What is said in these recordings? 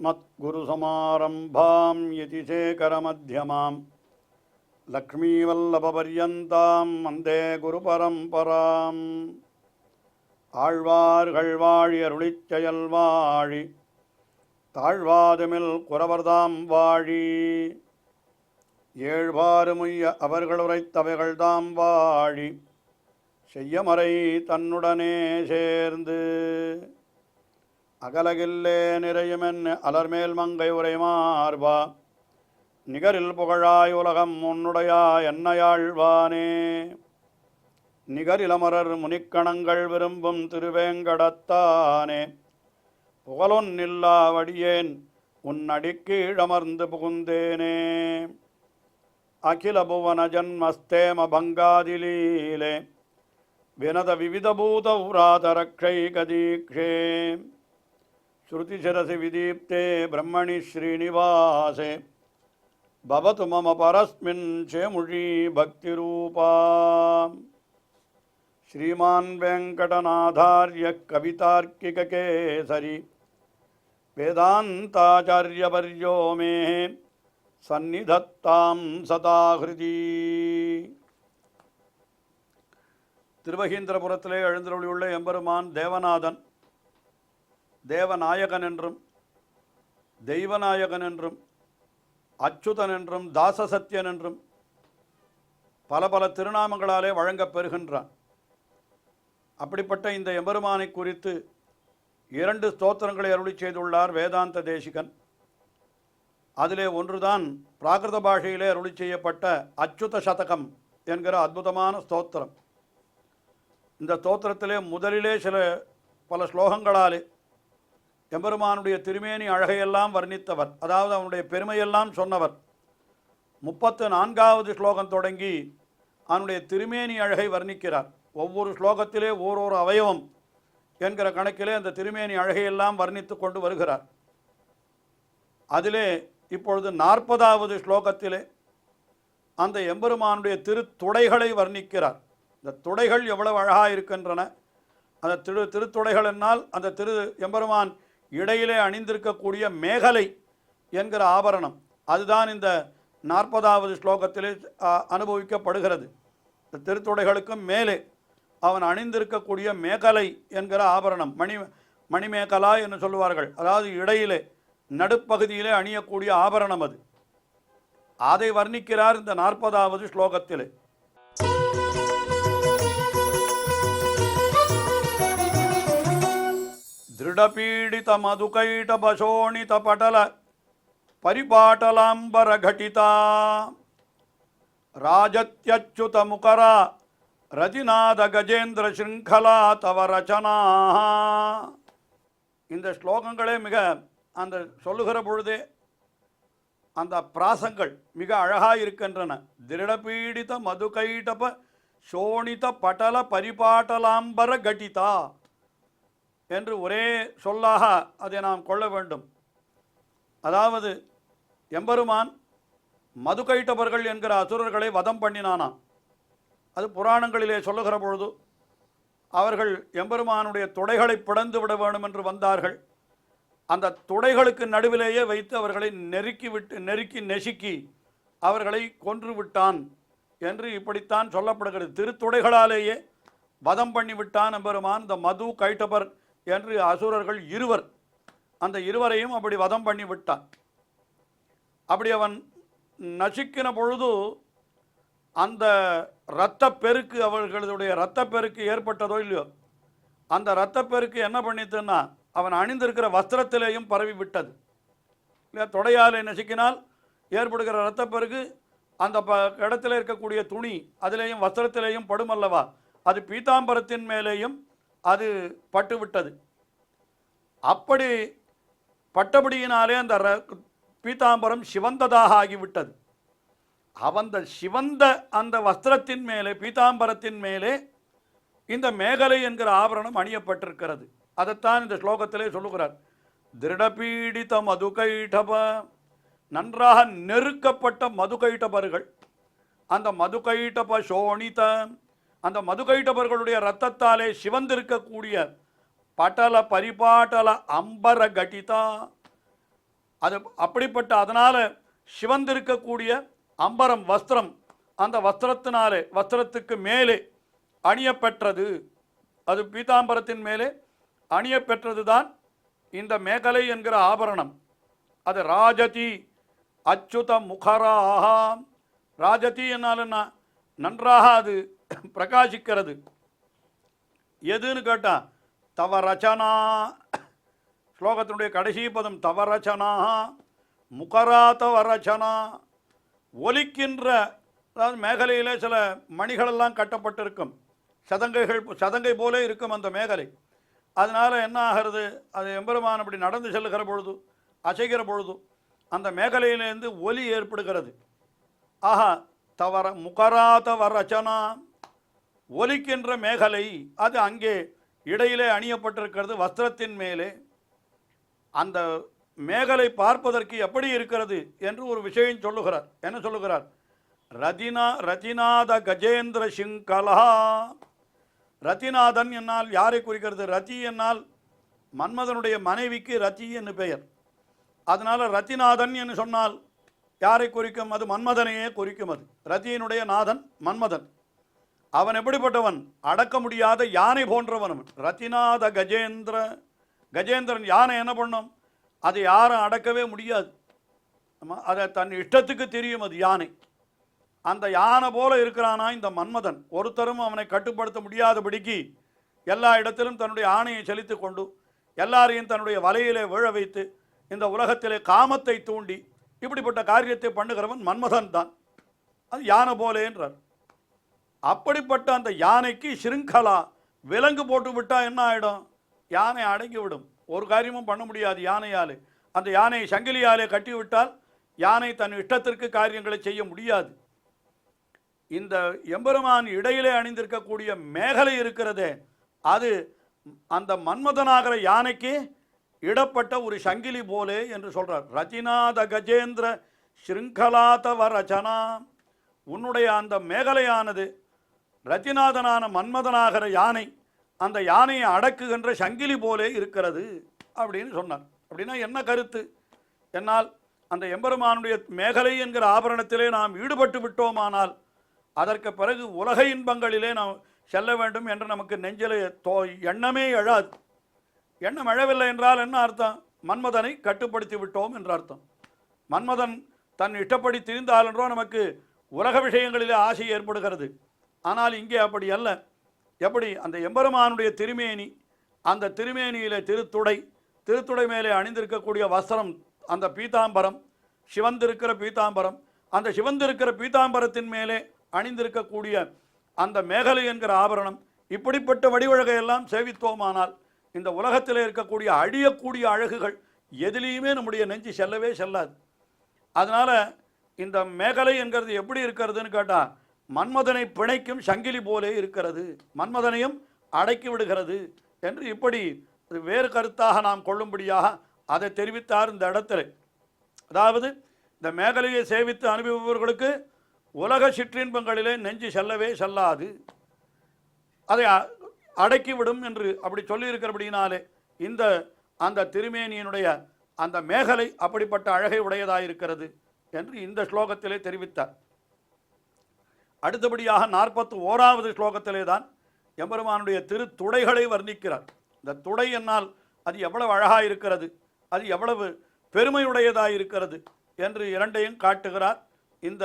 अस्मद्गुरुसमारम्भां यतिशेखरमध्यमां लक्ष्मीवल्लभपर्यन्तां वन्दे गुरुपरम्पराम् ஆழ்வார்கள் வாழி அருளிச் செயல் வாழி தாழ்வாதுமில் குறவர்தாம் வாழி ஏழ்வாறுமுய்ய அவர்கள் உரைத்தவைகள்தாம் வாழி செய்யமறை தன்னுடனே சேர்ந்து அகலகில்லே நிறையுமென் அலர்மேல் மங்கை உரை மார்பா நிகரில் புகழாய் உலகம் உன்னுடையா என்னையாழ்வானே நிகரிலமரர் முனிக்கணங்கள் விரும்பும் திருவேங்கடத்தானே புகழொன்னில்லா வடியேன் உன்னடிக்கீழமர்ந்து புகுந்தேனே அகில புவன ஜன்மஸ்தேம பங்காதிலீலே வினத விவிதபூத உராதரக்ஷை கதீக்ஷே ஸ்ருதிசிரசி விதீப்தே பிரம்மணி ஸ்ரீனிவாசே பவது மம பரஸ்மின் சேமுழி பக்திரூபா श्रीमान वेंकटनाथार्य कवितार्किककेसरी वेदांताचार्यवर्यो मे सन्निधत्तां सदा हृदि திருவகீந்திரபுரத்திலே எழுந்தருளியுள்ள எம்பெருமான் தேவநாதன் தேவநாயகன் என்றும் தெய்வநாயகன் என்றும் அச்சுதன் என்றும் தாசசத்தியன் என்றும் பல பல திருநாமங்களாலே வழங்கப் பெறுகின்றான். அப்படிப்பட்ட இந்த எம்பெருமானை குறித்து 2 ஸ்தோத்திரங்களை அருளி செய்துள்ளார் வேதாந்த தேசிகன். அதிலே ஒன்றுதான் பிராகிருத பாஷையிலே அருளி செய்யப்பட்ட அச்சுத சதகம் என்கிற அற்புதமான ஸ்தோத்திரம். இந்த ஸ்தோத்திரத்திலே முதலிலே பல ஸ்லோகங்களாலே எம்பெருமானுடைய திருமேனி அழகையெல்லாம் வர்ணித்தவர், அதாவது அவனுடைய பெருமையெல்லாம் சொன்னவர். 34வது ஸ்லோகம் தொடங்கி அவனுடைய திருமேனி அழகை வர்ணிக்கிறார். ஒவ்வொரு ஸ்லோகத்திலே ஓரொரு அவயவம் என்கிற கணக்கிலே அந்த திருமேனி அழகையெல்லாம் வர்ணித்து கொண்டு வருகிறார். அதிலே இப்பொழுது 40வது ஸ்லோகத்திலே அந்த எம்பெருமானுடைய திருத்துடைகளை வர்ணிக்கிறார். இந்த துடைகள் எவ்வளவு அழகாக இருக்கின்றன. அந்த திருத்துடைகள் என்னால் அந்த எம்பெருமான் இடையிலே அணிந்திருக்கக்கூடிய மேகலை என்கிற ஆபரணம், அதுதான் இந்த 40வது ஸ்லோகத்திலே அனுபவிக்கப்படுகிறது. இந்த திருத்துடைகளுக்கும் மேலே அவன் அணிந்திருக்கக்கூடிய மேகலை என்கிற ஆபரணம், மணிமேகலா என்று சொல்லுவார்கள். அதாவது இடையிலே நடுப்பகுதியிலே அணியக்கூடிய ஆபரணம் அது. அதை வர்ணிக்கிறார் இந்த 40வது ஸ்லோகத்திலே. திருடபீடித மதுகைட பசோணித படல பரிபாட்டலாம்பர கட்டிதா ராஜத்யச்சுத முகரா ரதிநாத கஜேந்திர ஸ்ருங்கலா தவ ரச்சனா. இந்த ஸ்லோகங்களே மிக அந்த சொல்லுகிற பொழுதே அந்த பிராசங்கள் மிக அழகாக இருக்கின்றன. திருடபீடித மதுகைடப சோணித பட்டல பரிபாட்டலாம்பர கட்டிதா என்று ஒரே சொல்லாக அதை நாம் கொள்ள வேண்டும். அதாவது எம்பெருமான் மதுகைட்டபர்கள் என்கிற அசுரர்களை வதம் பண்ணினானாம். அது புராணங்களிலே சொல்லுகிற பொழுது அவர்கள் எம்பெருமானுடைய துடைகளை பிளந்து விட வேண்டும் என்று வந்தார்கள். அந்த துடைகளுக்கு நடுவிலேயே வைத்து அவர்களை நெருக்கி நெசுக்கி அவர்களை கொன்று விட்டான் என்று இப்படித்தான் சொல்லப்படுகிறது. திருத்துடைகளாலேயே வதம் பண்ணி விட்டான் எம்பெருமான் இந்த மது கைட்டபர் என்று அசுரர்கள் இருவர். அந்த இருவரையும் அப்படி வதம் பண்ணி விட்டான். அப்படி அவன் நசுக்கின பொழுது அந்த இரத்தப்பெருக்கு, அவர்களுடைய இரத்தப்பெருக்கு ஏற்பட்டதோ இல்லையோ, அந்த இரத்தப்பெருக்கு என்ன பண்ணித்துன்னா அவன் அணிந்திருக்கிற வஸ்திரத்திலேயும் பரவி விட்டது. இல்லை, தொடையாலே நசுக்கினால் ஏற்படுகிற இரத்தப்பெருக்கு அந்த இடத்துல இருக்கக்கூடிய துணி அதிலேயும் வஸ்திரத்திலேயும் படுமல்லவா, அது பீதாம்பரத்தின் மேலேயும் அது பட்டு விட்டது. அப்படி பட்டபடியினாலே அந்த பீதாம்பரம் சிவந்ததாக ஆகிவிட்டது. அவந்த சிவந்த அந்த வஸ்திரத்தின் மேலே, பீதாம்பரத்தின் மேலே இந்த மேகலை என்கிற ஆபரணம் அணியப்பட்டிருக்கிறது. அதைத்தான் இந்த ஸ்லோகத்திலே சொல்லுகிறார். திருடபீடித மதுகைடப, நன்றாக நெருக்கப்பட்ட மதுகைட்டபர்கள். அந்த மதுகைட்டப சோணித, அந்த மதுகைட்டபர்களுடைய இரத்தத்தாலே சிவந்திருக்கக்கூடிய பட்டல பரிபாட்டல அம்பர கட்டிதா, அது அப்படிப்பட்ட அதனால் சிவந்திருக்கக்கூடிய அம்பரம் வஸ்திரம், அந்த வஸ்திரத்தினாலே வஸ்திரத்துக்கு மேலே அணியப்பெற்றது, அது பீதாம்பரத்தின் மேலே அணியப்பெற்றது தான் இந்த மேகலை என்கிற ஆபரணம். அது ராஜதி அச்சுத முகராக, ராஜதி என்னாலுன்னா நன்றாக அது பிரகாசிக்கிறது. எதுன்னு கேட்டால் தவ ரச்சனா, ஸ்லோகத்தினுடைய கடைசி பதம் தவ ரச்சனா முகரா தவ ரச்சனா, ஒலிக்கின்ற, அதாவது மேகலையில் சில மணிகளெல்லாம் கட்டப்பட்டிருக்கும், சதங்கை போலே இருக்கும் அந்த மேகலை. அதனால் என்ன ஆகிறது, அது எம்பெருமான் அப்படி நடந்து செல்லுகிற பொழுது, அசைகிற பொழுது அந்த மேகலையிலேருந்து ஒலி ஏற்படுகிறது. ஆஹா, தவற முகரா தவ ரச்சனா, ஒலிக்கின்ற மேகலை, அது அங்கே இடையிலே அணியப்பட்டிருக்கிறது வஸ்திரத்தின் மேலே. அந்த மேகலை பார்ப்பதற்கு எப்படி இருக்கிறது என்று ஒரு விஷயம் சொல்லுகிறார். என்ன சொல்லுகிறார்? ரதிநாத கஜேந்திர சிங்கலா. ரதிநாதன் என்னால் யாரை குறிக்கிறது? ரதி என்னால் மன்மதனுடைய மனைவிக்கு ரதி என்று பெயர். அதனால் ரதிநாதன் என்று சொன்னால் யாரை குறிக்கும்? அது மன்மதனையே குறிக்கும். அது ரதியினுடைய நாதன் மன்மதன். அவன் எப்படிப்பட்டவன்? அடக்க முடியாத யானை போன்றவன். ரதிநாத கஜேந்திர, கஜேந்திரன் யானை என்ன பண்ணும்? அதை யாரும் அடக்கவே முடியாது. அதை தன் இஷ்டத்துக்கு தெரியும் அது யானை. அந்த யானை போல இருக்கிறானா இந்த மன்மதன். ஒருத்தரும் அவனை கட்டுப்படுத்த முடியாதபடிக்கு எல்லா இடத்திலும் தன்னுடைய ஆணையை செலுத்தி கொண்டு எல்லாரையும் தன்னுடைய வலையிலே விழ வைத்து இந்த உலகத்திலே காமத்தை தூண்டி இப்படிப்பட்ட காரியத்தை பண்ணுகிறவன் மன்மதன் தான். அது யானை போலே என்றார். அப்படிப்பட்ட அந்த யானைக்கு சிருங்கலா, விலங்கு போட்டு விட்டால் என்ன ஆகிடும்? யானை அடங்கிவிடும், ஒரு காரியமும் பண்ண முடியாது யானையாலே. அந்த யானையை சங்கிலியாலே கட்டிவிட்டால் யானை தன் இஷ்டத்திற்கு காரியங்களை செய்ய முடியாது. இந்த எம்பெருமான் இடையிலே அணிந்திருக்கக்கூடிய மேகலை இருக்கிறதே, அது அந்த மன்மதனாகிற யானைக்கு இடப்பட்ட ஒரு சங்கிலி போலே என்று சொல்கிறார். ரதிநாத கஜேந்திர ஸ்ருங்கலாதவ ரச்சனா, உன்னுடைய அந்த மேகலையானது ரதிநாதனான மன்மதனாகிற யானை, அந்த யானையை அடக்குகின்ற சங்கிலி போலே இருக்கிறது அப்படின்னு சொன்னார். அப்படின்னா என்ன கருத்து? என்னால் அந்த எம்பெருமானுடைய மேகலை என்கிற ஆபரணத்திலே நாம் ஈடுபட்டு விட்டோமானால் அதற்கு பிறகு உலக இன்பங்களிலே நாம் செல்ல வேண்டும் என்று நமக்கு நெஞ்சிலே எண்ணமே எழாது. எண்ணம் எழவில்லை என்றால் என்ன அர்த்தம்? மன்மதனை கட்டுப்படுத்தி விட்டோம் என்ற அர்த்தம். மன்மதன் தன் இஷ்டப்படி திரிந்தால் என்றோ நமக்கு உலக விஷயங்களிலே ஆசை ஏற்படுகிறது. ஆனால் இங்கே அப்படி அல்ல. எப்படி அந்த எம்பெருமானுடைய திருமேனி, அந்த திருமேனியிலே திருத்துடை மேலே அணிந்திருக்கக்கூடிய வஸ்திரம், அந்த பீதாம்பரம், சிவந்திருக்கிற பீதாம்பரம், அந்த சிவந்திருக்கிற பீதாம்பரத்தின் மேலே அணிந்திருக்கக்கூடிய அந்த மேகலை என்கிற ஆபரணம், இப்படிப்பட்ட வடிவழகையெல்லாம் சேவித்தோமானால் இந்த உலகத்தில் இருக்கக்கூடிய அழியக்கூடிய அழகுகள் எதிலையுமே நம்முடைய நெஞ்சு செல்லவே செல்லாது. அதனால் இந்த மேகலை என்கிறது எப்படி இருக்கிறதுன்னு கேட்டால், மன்மதனை பிணைக்கும் சங்கிலி போலே இருக்கிறது, மன்மதனையும் அடக்கி விடுகிறது என்று இப்படி வேறு கருத்தாக நாம் கொள்ளும்படியாக அதை தெரிவித்தார் இந்த இடத்துல. அதாவது இந்த மேகலையை சேவித்து அனுபவிப்பவர்களுக்கு உலக சிற்றின்பங்களிலே நெஞ்சு செல்லவே செல்லாது, அதை அடக்கிவிடும் என்று அப்படி சொல்லியிருக்கிறபடினாலே இந்த அந்த திருமேனியினுடைய அந்த மேகலை அப்படிப்பட்ட அழகை உடையதாயிருக்கிறது என்று இந்த ஸ்லோகத்திலே தெரிவித்தார். அடுத்தபடியாக 41வது ஸ்லோகத்திலே தான் எம்பெருமானுடைய திருத்துடைகளை வர்ணிக்கிறார். இந்த துடை என்னால் அது எவ்வளவு அழகாக இருக்கிறது, அது எவ்வளவு பெருமையுடையதாயிருக்கிறது என்று இரண்டையும் காட்டுகிறார் இந்த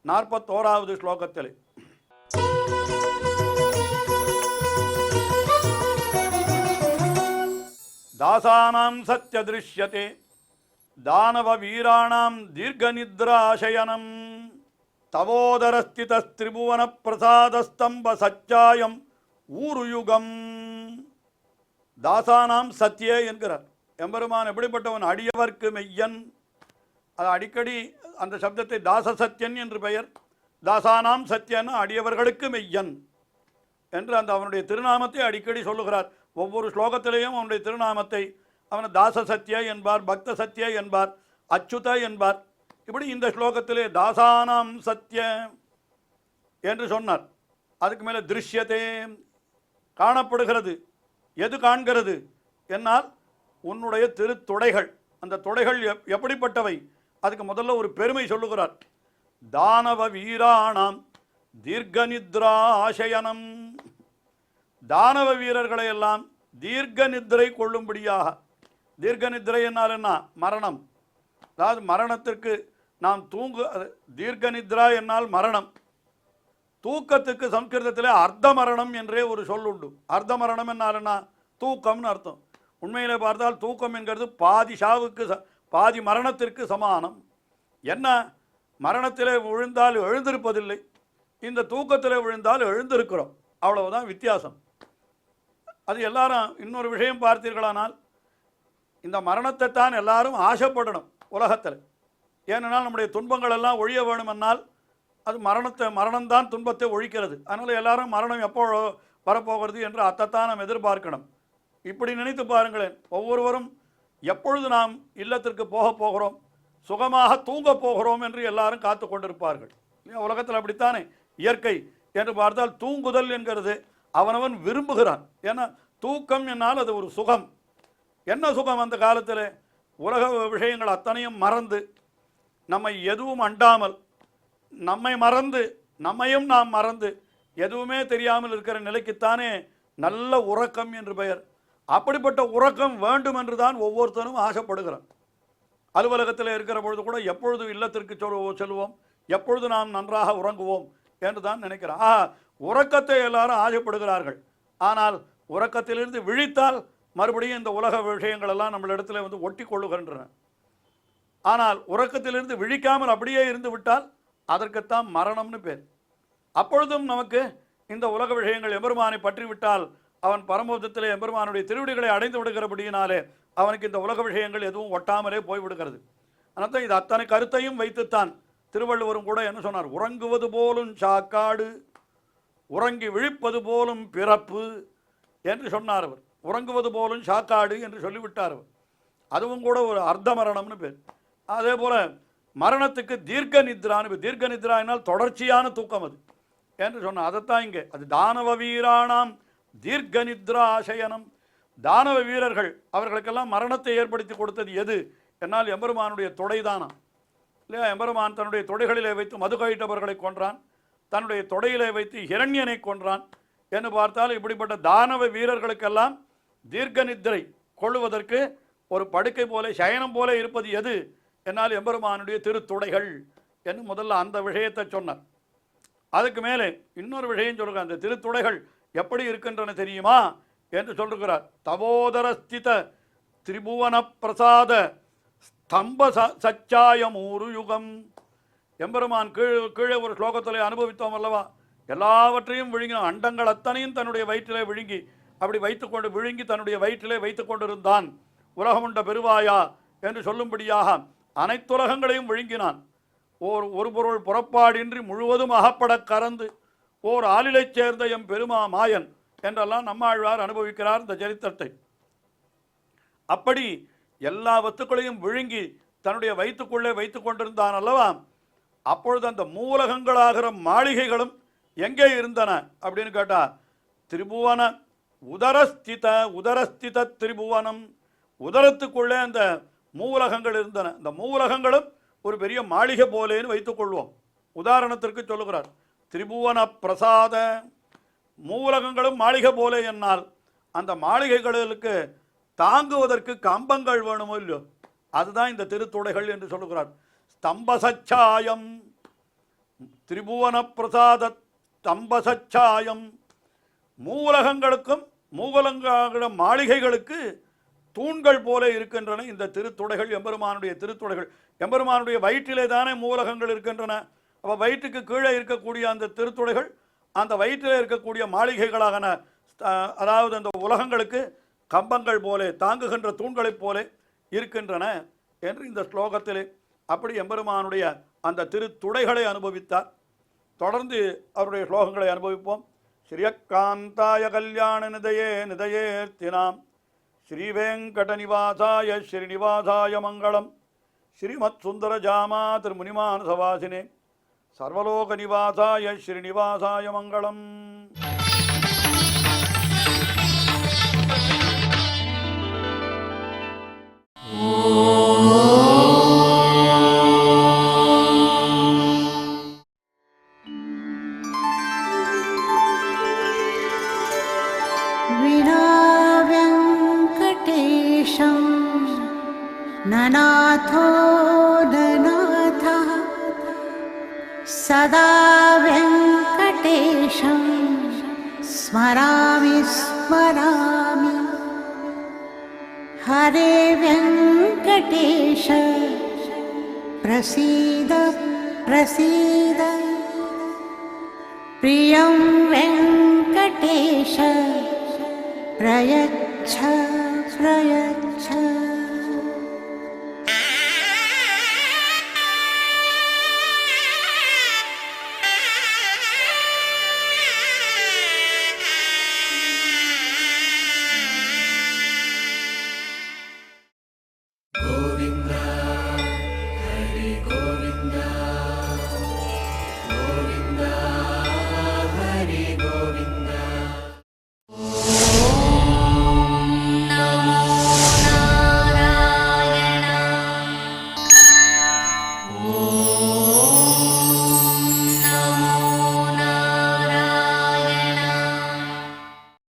41வது ஸ்லோகத்திலே. தாசானாம் சத்ய திருஷ்யதே தானவ வீராணாம் தீர்க்கநித்ராசயனம் தவோதரஸ்திதிரிபுவன பிரசாதஸ்தம்ப சச்சாயம் ஊருயுகம். தாசானாம் சத்யே என்கிறார். எம்பெருமான் எப்படிப்பட்டவன்? அடியவர்க்கு மெய்யன். அது அடிக்கடி அந்த சப்தத்தை தாச சத்யன் என்று பெயர். தாசானாம் சத்யன், அடியவர்களுக்கு மெய்யன் என்று அந்த அவனுடைய திருநாமத்தை அடிக்கடி சொல்லுகிறார். ஒவ்வொரு ஸ்லோகத்திலேயும் அவனுடைய திருநாமத்தை அவனை தாச சத்ய என்பார், பக்த சத்ய என்பார், அச்சுத என்பார். இப்படி இந்த ஸ்லோகத்திலே தாசானாம் சத்ய என்று சொன்னார். அதுக்கு மேலே திருஷ்யத்தே, காணப்படுகிறது. எது காண்கிறது என்னால் உன்னுடைய திருத்துடைகள், அந்த தொடைகள் எப்படிப்பட்டவை? அதுக்கு முதல்ல ஒரு பெருமை சொல்லுகிறார். தானவ வீராணாம் தீர்க்க நித்ரா ஆசயனம். தானவ வீரர்களை எல்லாம் தீர்க்க நித்திரை கொள்ளும்படியாக. தீர்க்க நித்திரை என்னால் என்ன? மரணம். அதாவது மரணத்திற்கு நாம் தீர்க்க நித்ரா என்னால் மரணம். தூக்கத்துக்கு சம்ஸ்கிருதத்தில் அர்த்த மரணம் என்றே ஒரு சொல் உண்டு. அர்த்த மரணம் என்னால் என்ன? தூக்கம்னு அர்த்தம். உண்மையிலே பார்த்தால் தூக்கம் என்கிறது பாதி சாவுக்கு பாதி மரணத்திற்கு சமானம். என்ன? மரணத்திலே விழுந்தால் எழுந்திருப்பதில்லை, இந்த தூக்கத்திலே விழுந்தால் எழுந்திருக்கிறோம், அவ்வளவுதான் வித்தியாசம். அது எல்லாரும் இன்னொரு விஷயம் பார்த்தீர்களானால், இந்த மரணத்தை தான் எல்லாரும் ஆசைப்படணும் உலகத்தில். ஏனென்றால் நம்முடைய துன்பங்கள் எல்லாம் ஒழிய வேணுமென்னால் அது மரணம்தான் துன்பத்தை ஒழிக்கிறது. அதனால் எல்லாரும் மரணம் எப்போ வரப்போகிறது என்று அதைத்தான் நாம் எதிர்பார்க்கணும். இப்படி நினைத்து பாருங்களேன், ஒவ்வொருவரும் எப்பொழுது நாம் இல்லத்திற்கு போகிறோம், சுகமாக தூங்க போகிறோம் என்று எல்லாரும் காத்து கொண்டிருப்பார்கள். உலகத்தில் அப்படித்தானே இயற்கை என்று பார்த்தால் தூங்குதல் என்கிறது அவனவன் விரும்புகிறான். ஏன்னா தூக்கம் என்னால் அது ஒரு சுகம். என்ன சுகம்? அந்த காலத்தில் உலக விஷயங்கள் அத்தனையும் மறந்து, நம்மை எதுவும் அண்டாமல், நம்மை மறந்து, நம்மையும் நாம் மறந்து, எதுவுமே தெரியாமல் இருக்கிற நிலைக்குத்தானே நல்ல உறக்கம் என்று பெயர். அப்படிப்பட்ட உறக்கம் வேண்டும் என்று தான் ஒவ்வொருத்தரும் ஆசைப்படுகிறான். அலுவலகத்தில் இருக்கிற பொழுது கூட எப்பொழுது இல்லத்திற்கு செல்வோம், எப்பொழுது நாம் நன்றாக உறங்குவோம் என்று தான் நினைக்கிறான். உறக்கத்தை எல்லாரும் ஆசைப்படுகிறார்கள். ஆனால் உறக்கத்திலிருந்து விழித்தால் மறுபடியும் இந்த உலக விஷயங்கள் எல்லாம் நம்மளிடத்தில் வந்து ஒட்டி கொள்ளுகின்றன. ஆனால் உறக்கத்திலிருந்து விழிக்காமல் அப்படியே இருந்து விட்டால் அதற்குத்தான் மரணம்னு பேர். அப்பொழுதும் நமக்கு இந்த உலக விஷயங்கள் எம்பெருமானை பற்றி விட்டால் அவன் பரமபதத்திலே எம்பெருமானுடைய திருவிடிகளை அடைந்து விடுகிறபடியினாலே அவனுக்கு இந்த உலக விஷயங்கள் எதுவும் ஒட்டாமலே போய்விடுகிறது. அதனால் இது அத்தனை கருத்தையும் வைத்துத்தான் திருவள்ளுவரும் கூட என்ன சொன்னார்? உறங்குவது போலும் சாக்காடு, உறங்கி விழிப்பது போலும் பிறப்பு என்று சொன்னார் அவர். உறங்குவது போலும் சாக்காடு என்று சொல்லிவிட்டார் அவர். அதுவும் கூட ஒரு அர்த்த மரணம்னு பேர். அதே போல மரணத்துக்கு தீர்க்க நித்ரான்னு. தீர்க்க நித்ரானால் தொடர்ச்சியான தூக்கம் அது என்று சொன்னார். அதைத்தான் இங்கே அது தானவ வீரானாம் தீர்க்க நித்ரா ஆசயனம். தானவ வீரர்கள் அவர்களுக்கெல்லாம் மரணத்தை ஏற்படுத்தி கொடுத்தது எது என்னால் எம்பெருமானுடைய தொடைதானா இல்லையா? எம்பெருமான் தன்னுடைய தொடைகளிலே வைத்து மது கழிட்டவர்களை கொன்றான், தன்னுடைய தொடையிலே வைத்து ஹிரண்யனை கொன்றான் என்று பார்த்தால் இப்படிப்பட்ட தானவ வீரர்களுக்கெல்லாம் தீர்க்க நித்திரை கொள்ளுவதற்கு ஒரு படுக்கை போல சயனம் போல இருப்பது எது என்னால் எம்பெருமானுடைய திருத்துடைகள் என்று முதல்ல அந்த விஷயத்தை சொன்னார். அதுக்கு மேலே இன்னொரு விஷயம் சொல்லுங்க. அந்த திருத்துடைகள் எப்படி இருக்கின்றன தெரியுமா என்று சொல்லுகிறார். தவோதரஸ்தித திரிபுவன பிரசாத ஸ்தம்ப சச்சாயமூரு யுகம். எம்பெருமான் கீழே ஒரு ஸ்லோகத்திலே அனுபவித்தோம் அல்லவா? எல்லாவற்றையும் விழுங்கின அண்டங்கள் அத்தனையும் தன்னுடைய வயிற்றிலே விழுங்கி அப்படி வைத்துக்கொண்டு விழுங்கி தன்னுடைய வயிற்றிலே வைத்து கொண்டிருந்தான். உலகமுண்ட பெருவாயா என்று சொல்லும்படியாக அனைத்துலகங்களையும் விழுங்கினான். ஒரு பொருள் புறப்பாடின்றி முழுவதும் அகப்பட கறந்து ஓர் ஆளிலைச் சேர்ந்த எம் பெருமா மாயன் என்றெல்லாம் நம்மாழ்வார் அனுபவிக்கிறார் இந்த சரித்திரத்தை. அப்படி எல்லா வத்துக்களையும் விழுங்கி தன்னுடைய வயிற்றுக்குள்ளே வைத்து கொண்டிருந்தான் அல்லவா? அப்பொழுது அந்த மூலகங்களாகிற மாளிகைகளும் எங்கே இருந்தன அப்படின்னு கேட்டா, திரிபுவன உதரஸ்தித திரிபுவனம். உதரத்துக்குள்ளே அந்த மூலகங்கள் இருந்தன. இந்த மூலகங்களும் ஒரு பெரிய மாளிகை போலேன்னு வைத்துக்கொள்வோம். உதாரணத்திற்கு சொல்லுகிறார், திரிபுவன பிரசாத. மூலகங்களும் மாளிகை போலே என்னால் அந்த மாளிகைகளுக்கு தாங்குவதற்கு கம்பங்கள் வேணுமோ இல்லையோ, அதுதான் இந்த திருத்துடைகள் என்று சொல்லுகிறார். ஸ்தம்பசச்சாயம், திரிபுவன பிரசாத ஸ்தம்பசச்சாயம். மூலகங்களுக்கும் மூலங்காகிற மாளிகைகளுக்கு தூண்கள் போல இருக்கின்றன இந்த திருத்துடைகள், எம்பெருமானுடைய திருத்துடைகள். எம்பெருமானுடைய வயிற்றிலே தானே மூலகங்கள் இருக்கின்றன. அப்போ வயிற்றுக்கு கீழே இருக்கக்கூடிய அந்த திருத்துடைகள் அந்த வயிற்றிலே இருக்கக்கூடிய மாளிகைகளாகன, அதாவது அந்த உலகங்களுக்கு கம்பங்கள் போலே தாங்குகின்ற தூண்களைப் போல இருக்கின்றன என்று இந்த ஸ்லோகத்திலே அப்படி எம்பெருமானுடைய அந்த திருத்துடைகளை அனுபவித்தார். தொடர்ந்து அவருடைய ஸ்லோகங்களை அனுபவிப்போம். ஸ்ரீயக்காந்தாய கல்யாண நிதயே நிதயேர்த்தினாம் ஸ்ரீவேங்கட நிவாசாய ஸ்ரீனிவாசாய மங்களம். ஸ்ரீமத் சுந்தர ஜாமா திருமுனிமானசவாசினே சர்வலோக நிவாசாய ஸ்ரீனிவாசாய மங்களம். ஓ ननाथो ननाथः सदा वेङ्कटेशं स्मरामि स्मरामि। हरे वेङ्कटेश प्रसीद प्रसीद। प्रियं वेङ्कटेश प्रयच्छ प्रयच्छ।